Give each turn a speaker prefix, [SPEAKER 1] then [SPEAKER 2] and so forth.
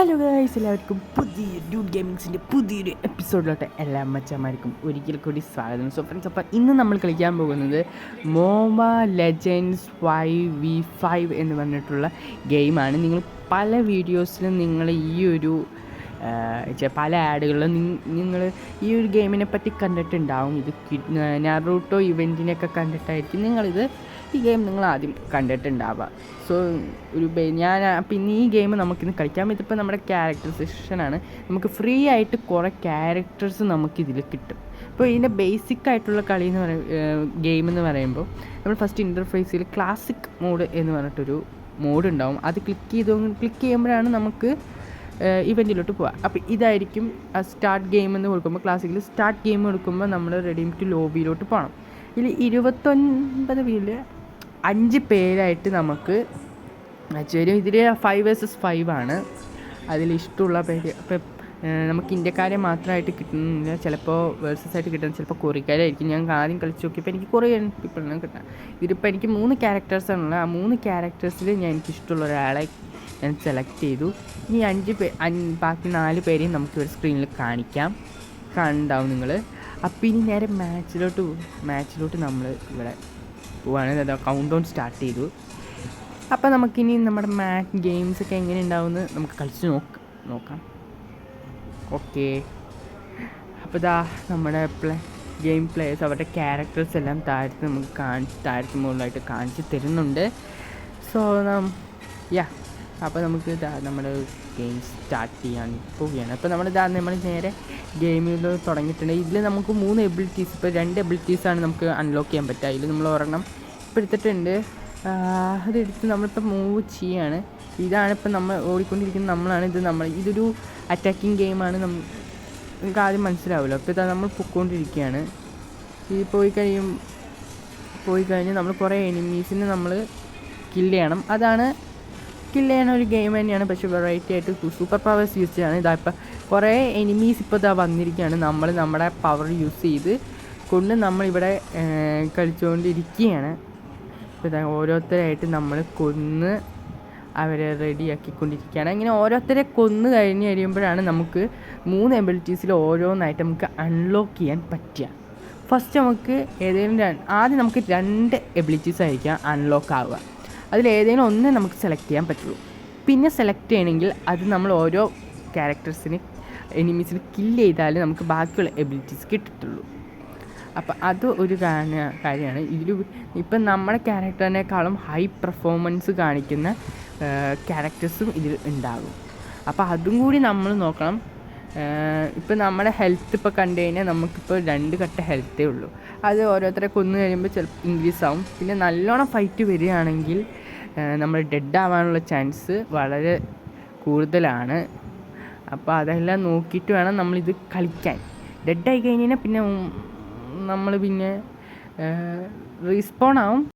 [SPEAKER 1] Hello guys, എല്ലാവർക്കും പുതിയ dude ഗെയിമിങ്സിൻ്റെ പുതിയൊരു എപ്പിസോഡിലോട്ട് എല്ലാ മച്ചന്മാർക്കും ഒരിക്കൽ കൂടി സ്വാഗതം. സോ ഫ്രണ്ട്സ്, അപ്പോൾ ഇന്ന് നമ്മൾ കളിക്കാൻ പോകുന്നത് മൊബൈൽ ലെജൻഡ്സ് 5v5 എന്ന് പറഞ്ഞിട്ടുള്ള ഗെയിമാണ്. നിങ്ങൾ പല വീഡിയോസിലും നിങ്ങൾ ഈ ഒരു പല ആഡുകളിലും നിങ്ങൾ ഈ ഒരു ഗെയിമിനെ പറ്റി കണ്ടിട്ടുണ്ടാവും. ഇത് നറൂട്ടോ ഇവൻറ്റിനെയൊക്കെ കണ്ടിട്ടായിരിക്കും ഈ ഗെയിം നിങ്ങൾ ആദ്യം കണ്ടിട്ടുണ്ടാവുക. സോ ഞാൻ പിന്നെ ഈ ഗെയിം നമുക്കിന്ന് കളിക്കാം. ഇതിപ്പോൾ നമ്മുടെ ക്യാരക്ടർ സെഷനാണ്. നമുക്ക് ഫ്രീ ആയിട്ട് കുറേ ക്യാരക്ടേഴ്സ് നമുക്കിതിൽ കിട്ടും. ഇപ്പോൾ ഇതിൻ്റെ ബേസിക് ആയിട്ടുള്ള കളി എന്ന് ഗെയിം എന്ന് പറയുമ്പോൾ നമ്മൾ ഫസ്റ്റ് ഇൻ്റർഫേസിൽ ക്ലാസിക് മോഡ് എന്ന് പറഞ്ഞിട്ടൊരു മോഡ് ഉണ്ടാവും. അത് ക്ലിക്ക് ചെയ്യുമ്പോഴാണ് നമുക്ക് ഇവൻറ്റിലോട്ട് പോവുക. അപ്പോൾ ഇതായിരിക്കും സ്റ്റാർട്ട് ഗെയിം എന്ന് കൊടുക്കുമ്പോൾ, ക്ലാസിക്കിൽ സ്റ്റാർട്ട് ഗെയിം കൊടുക്കുമ്പോൾ നമ്മൾ റെഡീം ടു ലോബിയിലോട്ട് പോകണം. ഇതിൽ 29 പേരിൽ 5 പേരായിട്ട് നമുക്ക് വരും. ഇതിൽ 5 vs 5 ആണ്. അതിൽ ഇഷ്ടമുള്ള പേര് ഇപ്പം നമുക്ക് ഇന്ത്യക്കാരെ മാത്രമായിട്ട് കിട്ടുന്നില്ല, ചിലപ്പോൾ വേഴ്സസ് ആയിട്ട് കിട്ടുന്നത് ചിലപ്പോൾ കൊറിയക്കാരായിരിക്കും. ഞാൻ ആദ്യം കളിച്ച് നോക്കിയപ്പോൾ എനിക്ക് കൊറിയൻ പീപ്പിളിനെ കിട്ടാം. ഇതിലിപ്പോൾ എനിക്ക് 3 ക്യാരക്ടേഴ്സാണുള്ളത്. ആ 3 ക്യാരക്ടേഴ്സിൽ എനിക്കിഷ്ടമുള്ള ഒരാളെ ഞാൻ സെലക്ട് ചെയ്തു. ഇനി ബാക്കി 4 പേരെയും നമുക്ക് ഒരു സ്ക്രീനിൽ കാണുന്നുണ്ടാവും നിങ്ങൾ. അപ്പോൾ ഇനി നേരെ മാച്ചിലോട്ട് നമ്മൾ ഇവിടെ പോവാണ്. കൗണ്ട് ഡൗൺ സ്റ്റാർട്ട് ചെയ്തു. അപ്പോൾ നമുക്കിനി നമ്മുടെ മാച്ച് ഗെയിംസൊക്കെ എങ്ങനെ ഉണ്ടാവുമെന്ന് നമുക്ക് കളിച്ച് നോക്കാം. ഓക്കെ, അപ്പോൾ ഇതാ നമ്മുടെ ഗെയിം പ്ലേയേഴ്സ് അവരുടെ ക്യാരക്ടേഴ്സ് എല്ലാം താഴത്ത് മുകളിലായിട്ട് കാണിച്ച് തരുന്നുണ്ട്. സോ അപ്പോൾ നമുക്ക് നമ്മുടെ ഗെയിം സ്റ്റാർട്ട് ചെയ്യാൻ പോവുകയാണ്. അപ്പോൾ നമ്മൾ നേരെ ഗെയിമിൽ തുടങ്ങിയിട്ടുണ്ട്. ഇതിൽ നമുക്ക് 3 എബിലിറ്റീസ്, ഇപ്പോൾ 2 എബിലിറ്റീസാണ് നമുക്ക് അൺലോക്ക് ചെയ്യാൻ പറ്റുക. അതിൽ നമ്മൾ ഒരെണ്ണം ഇപ്പോൾ എടുത്തിട്ടുണ്ട്. അതെടുത്ത് നമ്മളിപ്പോൾ മൂവ് ചെയ്യാണ്. ഇതാണിപ്പോൾ നമ്മൾ ഓടിക്കൊണ്ടിരിക്കുന്ന നമ്മളാണ്. ഇതൊരു അറ്റാക്കിങ് ഗെയിമാണ്. നമുക്ക് ആദ്യം മനസ്സിലാവുമല്ലോ. അപ്പോൾ നമ്മൾ പൊയ്ക്കൊണ്ടിരിക്കുകയാണ്. ഇത് പോയി കഴിഞ്ഞ് നമ്മൾ കുറേ എനിമീസിനെ നമ്മൾ കില്ല് ചെയ്യണം. കില്ല് ചെയ്യുന്ന ഒരു ഗെയിം തന്നെയാണ്, പക്ഷേ വെറൈറ്റി ആയിട്ട് സൂപ്പർ പവേഴ്സ് യൂസ് ചെയ്യാണ്. ഇപ്പോൾ കുറേ എനിമീസ് ഇപ്പോൾ വന്നിരിക്കുകയാണ്. നമ്മുടെ പവർ യൂസ് ചെയ്ത് നമ്മളിവിടെ കളിച്ചുകൊണ്ടിരിക്കുകയാണ്. ഇപ്പോൾ ഓരോരുത്തരായിട്ട് നമ്മൾ കൊന്ന് അവരെ റെഡിയാക്കിക്കൊണ്ടിരിക്കുകയാണ്. അങ്ങനെ ഓരോരുത്തരെ കൊന്ന് കഴിയുമ്പോഴാണ് നമുക്ക് 3 എബിലിറ്റീസിൽ ഓരോന്നായിട്ട് നമുക്ക് അൺലോക്ക് ചെയ്യാൻ പറ്റുക. ഫസ്റ്റ് നമുക്ക് ആദ്യം നമുക്ക് 2 എബിലിറ്റീസ് ആയിരിക്കാം അൺലോക്ക് ആവുക. അതിലേതെങ്കിലും ഒന്ന് നമുക്ക് സെലക്ട് ചെയ്യാൻ പറ്റുള്ളൂ. പിന്നെ സെലക്ട് ചെയ്യണമെങ്കിൽ അത് നമ്മൾ ഓരോ എനിമീസിന് കില്ല് ചെയ്താലേ നമുക്ക് ബാക്കിയുള്ള എബിലിറ്റീസ് കിട്ടത്തുള്ളൂ. അപ്പോൾ അത് ഒരു കാര്യമാണ്. ഇപ്പം നമ്മുടെ ക്യാരക്ടറിനേക്കാളും ഹൈ പെർഫോമൻസ് കാണിക്കുന്ന ക്യാരക്ടേഴ്സും ഇതിൽ ഉണ്ടാകും. അപ്പോൾ അതും കൂടി നമ്മൾ നോക്കണം. ഇപ്പം നമ്മുടെ ഹെൽത്ത് ഇപ്പോൾ കണ്ടു കഴിഞ്ഞാൽ നമുക്കിപ്പോൾ 2 കട്ട ഹെൽത്തേ ഉള്ളൂ. അത് ഓരോരുത്തരെ കൊന്നു കഴിയുമ്പോൾ ചിലപ്പോൾ ഇൻക്രീസ് ആവും. പിന്നെ നല്ലോണം ഫൈറ്റ് വരികയാണെങ്കിൽ നമ്മൾ ഡെഡ് ആവാനുള്ള ചാൻസ് വളരെ കൂടുതലാണ്. അപ്പോൾ അതെല്ലാം നോക്കിയിട്ട് വേണം നമ്മളിത് കളിക്കാൻ. ഡെഡായി കഴിഞ്ഞാൽ പിന്നെ നമ്മൾ റീസ്പോൺ ആവും.